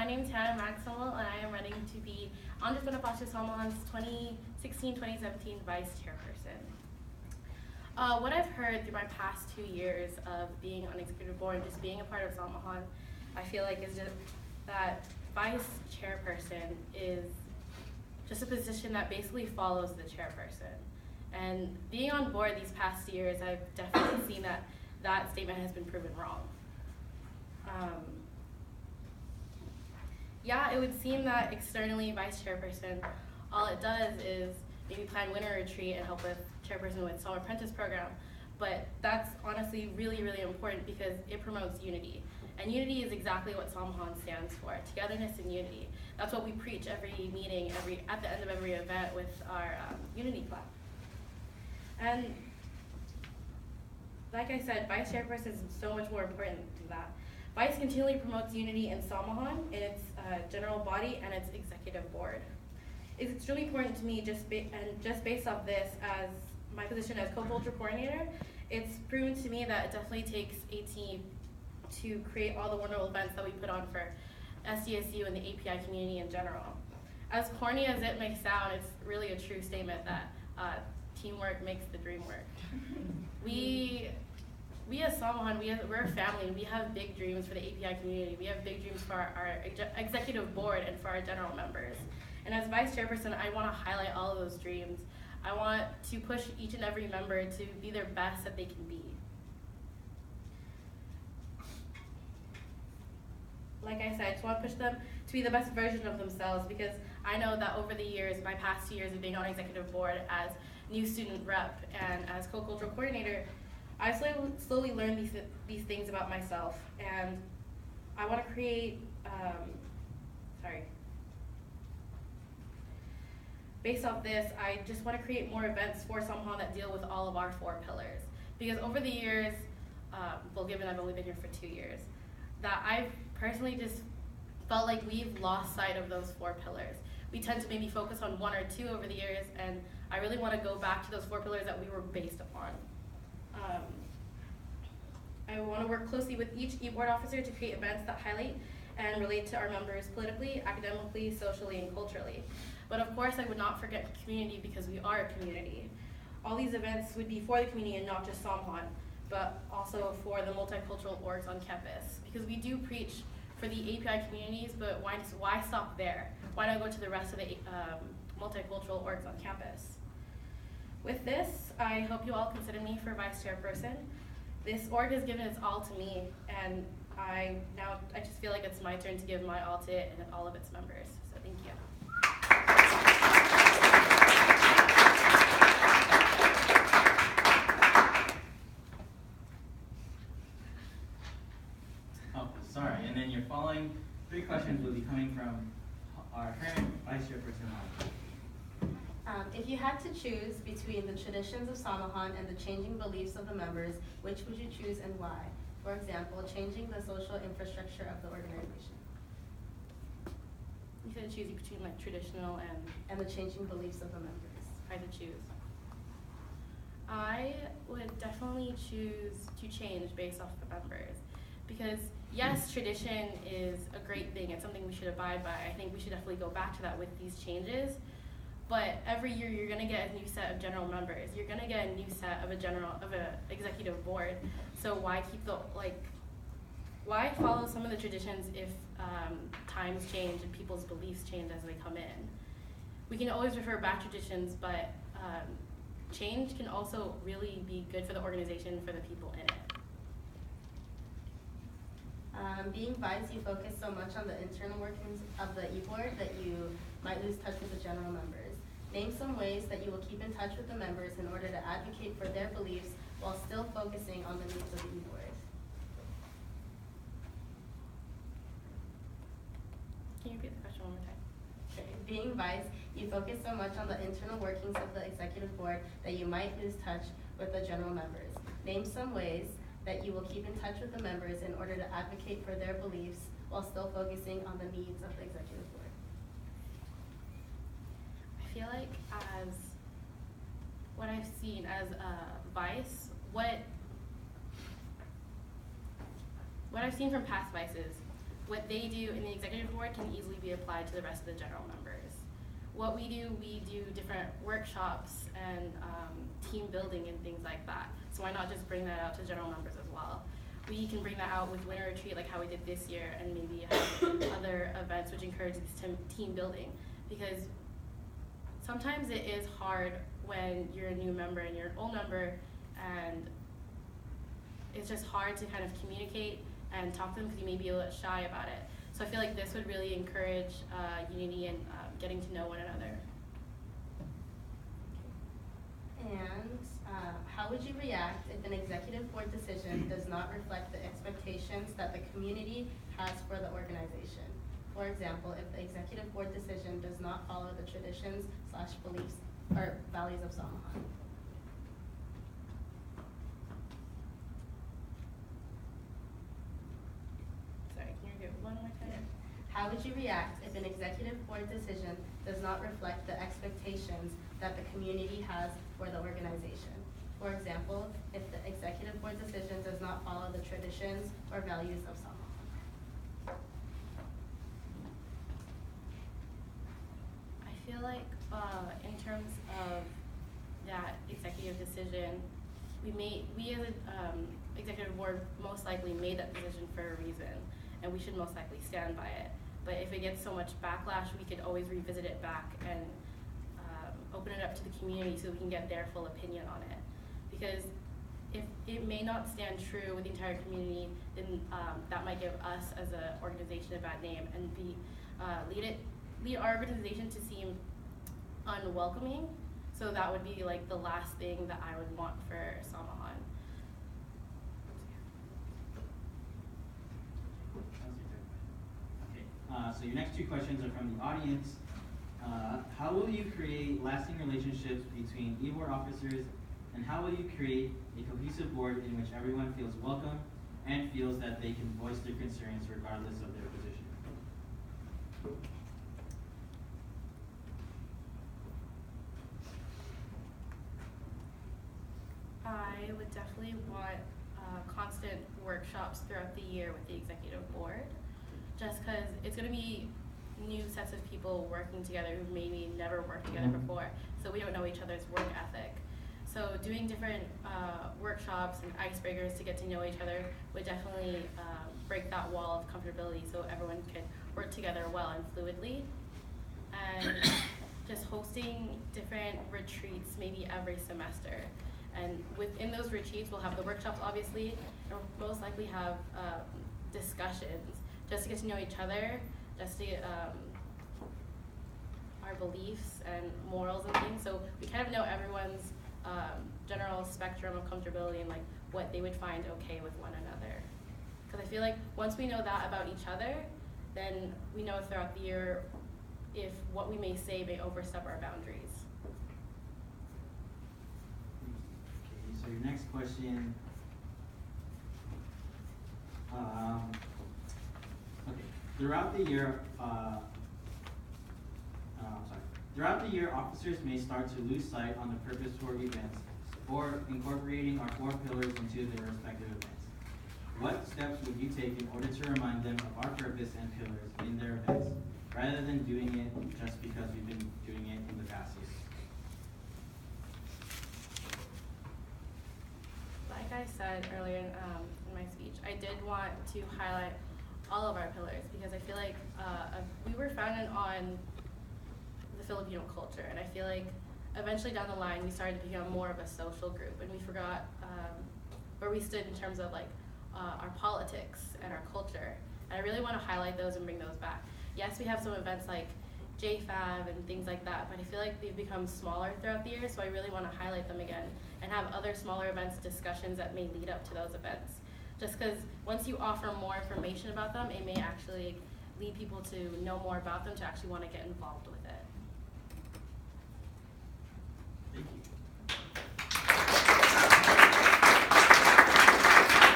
name is Hannah Magsumbol, and I am running to be Entrepreneur Pastor Salmon's 2016-2017 Vice Chairperson. What I've heard through my past 2 years of being on executive board and just being a part of Salmon, I feel like is just that Vice Chairperson is just a position that basically follows the chairperson. And being on board these past years, I've definitely seen that that statement has been proven wrong. Yeah, it would seem that externally, Vice Chairperson, all it does is maybe plan winter retreat and help with Chairperson with Summer Apprentice program. But that's honestly really, really important because it promotes unity. And unity is exactly what Salmon stands for, togetherness and unity. That's what we preach every meeting, at the end of every event with our unity clap. And like I said, Vice Chairperson is so much more important than that. Vice continually promotes unity in Salmon, in its general body and its executive board. It's extremely important to me, just based off this, as my position as co-culture coordinator, it's proven to me that it definitely takes a team to create all the wonderful events that we put on for SDSU and the API community in general. As corny as it may sound, it's really a true statement that teamwork makes the dream work. We as Salmon, we're a family, and we have big dreams for the API community. We have big dreams for our executive board and for our general members. And as Vice Chairperson, I want to highlight all of those dreams. I want to push each and every member to be their best that they can be. Like I said, I just want to push them to be the best version of themselves, because I know that over the years, my past 2 years of being on executive board as new student rep and as co-cultural coordinator, I slowly learned these things about myself, and I want to create, based off this, I just want to create more events for Salmon that deal with all of our 4 pillars. Because over the years, given I've only been here for 2 years, that I've personally just felt like we've lost sight of those 4 pillars. We tend to maybe focus on 1 or 2 over the years, and I really want to go back to those 4 pillars that we were based upon. I want to work closely with each e-board officer to create events that highlight and relate to our members politically, academically, socially, and culturally. But of course, I would not forget the community, because we are a community. All these events would be for the community and not just Salmon, but also for the multicultural orgs on campus. Because we do preach for the API communities, but why stop there? Why not go to the rest of the multicultural orgs on campus? With this, I hope you all consider me for Vice Chairperson. This org has given its all to me, and I just feel like it's my turn to give my all to it and all of its members. So thank you. Oh, sorry. And then your following 3 questions will be coming from our current Vice Chairperson. If you had to choose between the traditions of Samahan and the changing beliefs of the members, which would you choose and why? For example, changing the social infrastructure of the organization. You said choosing between like traditional and the changing beliefs of the members. If I had to choose, I would definitely choose to change based off the members. Because yes, tradition is a great thing. It's something we should abide by. I think we should definitely go back to that with these changes. But every year you're going to get a new set of general members. You're going to get a new set of an executive board. So why why follow some of the traditions if times change and people's beliefs change as they come in? We can always refer back to traditions, but change can also really be good for the organization, for the people in it. Being vice, you focus so much on the internal workings of the e-board that you might lose touch with the general members. Name some ways that you will keep in touch with the members in order to advocate for their beliefs while still focusing on the needs of the e-board. Can you repeat the question one more time? Okay. Being vice, you focus so much on the internal workings of the executive board that you might lose touch with the general members. Name some ways that you will keep in touch with the members in order to advocate for their beliefs while still focusing on the needs of the executive board. I feel like as what I've seen as a vice, what I've seen from past vices, what they do in the executive board can easily be applied to the rest of the general members. What we do different workshops and team building and things like that. So why not just bring that out to general members as well? We can bring that out with winter retreat like how we did this year, and maybe have other events which encourage this team building, because sometimes it is hard when you're a new member and you're an old member, and it's just hard to kind of communicate and talk to them because you may be a little shy about it. So I feel like this would really encourage unity and getting to know one another. And how would you react if an executive board decision does not reflect the expectations that the community has for the organization? For example, if the executive board decision does not follow the traditions/beliefs or values of Samahan. Sorry, can you do one more time? How would you react if an executive board decision does not reflect the expectations that the community has for the organization? For example, if the executive board decision does not follow the traditions or values of Samahan. I feel like in terms of that executive decision, we as an executive board most likely made that decision for a reason, and we should most likely stand by it. But if it gets so much backlash, we could always revisit it back and open it up to the community so we can get their full opinion on it. Because if it may not stand true with the entire community, then that might give us as an organization a bad name and lead our organization to seem unwelcoming. So that would be like the last thing that I would want for Samahan. Okay, so your next two questions are from the audience. How will you create lasting relationships between e-board officers, and how will you create a cohesive board in which everyone feels welcome and feels that they can voice their concerns regardless of their position? I would definitely want constant workshops throughout the year with the executive board, just because it's going to be new sets of people working together who maybe never worked together before, so we don't know each other's work ethic. So doing different workshops and icebreakers to get to know each other would definitely break that wall of comfortability so everyone could work together well and fluidly. And just hosting different retreats maybe every semester. And within those retreats, we'll have the workshops, obviously, and we'll most likely have discussions just to get to know each other, just to our beliefs and morals and things. So we kind of know everyone's general spectrum of comfortability and like what they would find okay with one another. Because I feel like once we know that about each other, then we know throughout the year if what we may say may overstep our boundaries. Okay, so your next question. Okay, throughout the year, throughout the year, officers may start to lose sight on the purpose for events or incorporating our 4 pillars into their respective events. What steps would you take in order to remind them of our purpose and pillars in their events, rather than doing it just because we've been doing it in the past years? Like I said earlier in my speech, I did want to highlight all of our pillars because I feel like we were founded on the Filipino culture, and I feel like eventually down the line we started to become more of a social group, and we forgot where we stood in terms of like our politics and our culture. And I really want to highlight those and bring those back. Yes, we have some events like JFAB and things like that, but I feel like they've become smaller throughout the year, so I really want to highlight them again and have other smaller events, discussions that may lead up to those events. Just because once you offer more information about them, it may actually lead people to know more about them to actually want to get involved with it.